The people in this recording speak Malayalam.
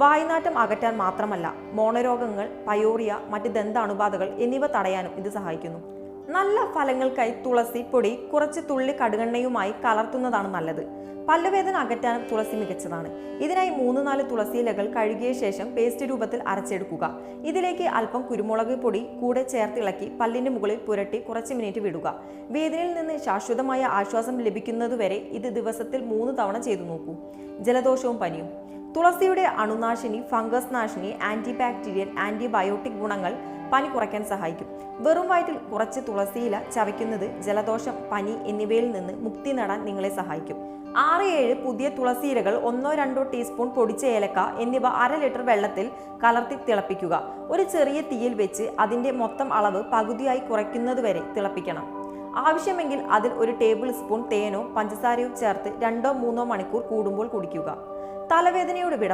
വായുനാറ്റം അകറ്റാൻ മാത്രമല്ല, മോണരോഗങ്ങൾ, പയോറിയ, മറ്റ് ദന്താണുബാധകൾ എന്നിവ തടയാനും ഇത് സഹായിക്കുന്നു. നല്ല ഫലങ്ങൾക്കായി തുളസി പൊടി കുറച്ച് തുള്ളി കടുകെണ്ണയുമായി കലർത്തുന്നതാണ് നല്ലത്. പല്ലുവേദന അകറ്റാനും തുളസി മികച്ചതാണ്. ഇതിനായി 3-4 തുളസി ഇലകൾ കഴുകിയ ശേഷം പേസ്റ്റ് രൂപത്തിൽ അരച്ചെടുക്കുക. ഇതിലേക്ക് അല്പം കുരുമുളക് പൊടി കൂടെ ചേർത്തിളക്കി പല്ലിന്റെ മുകളിൽ പുരട്ടി കുറച്ച് മിനിറ്റ് വിടുക. വേദനയിൽ നിന്ന് ശാശ്വതമായ ആശ്വാസം ലഭിക്കുന്നതുവരെ ഇത് ദിവസത്തിൽ 3 തവണ ചെയ്തു നോക്കൂ. ജലദോഷവും പനിയും. തുളസിയുടെ അണുനാശിനി, ഫംഗസ് നാശിനി, ആന്റിബാക്ടീരിയൽ, ആന്റിബയോട്ടിക് ഗുണങ്ങൾ പനി കുറയ്ക്കാൻ സഹായിക്കും. വെറും വയറ്റിൽ കുറച്ച് തുളസിയില ചവയ്ക്കുന്നത് ജലദോഷം, പനി എന്നിവയിൽ നിന്ന് മുക്തി നേടാൻ നിങ്ങളെ സഹായിക്കും. 6-7 പുതിയ തുളസി ഇലകൾ 1-2 ടീസ്പൂൺ പൊടിച്ച ഏലക്ക എന്നിവ 1/2 ലിറ്റർ വെള്ളത്തിൽ കലർത്തി തിളപ്പിക്കുക. ഒരു ചെറിയ തീയിൽ വെച്ച് അതിന്റെ മൊത്തം അളവ് പകുതിയായി കുറയ്ക്കുന്നതുവരെ തിളപ്പിക്കണം. ആവശ്യമെങ്കിൽ അതിൽ 1 ടേബിൾ സ്പൂൺ തേനോ പഞ്ചസാരയോ ചേർത്ത് 2-3 മണിക്കൂർ കൂടുമ്പോൾ കുടിക്കുക. തലവേദനയോട് വിട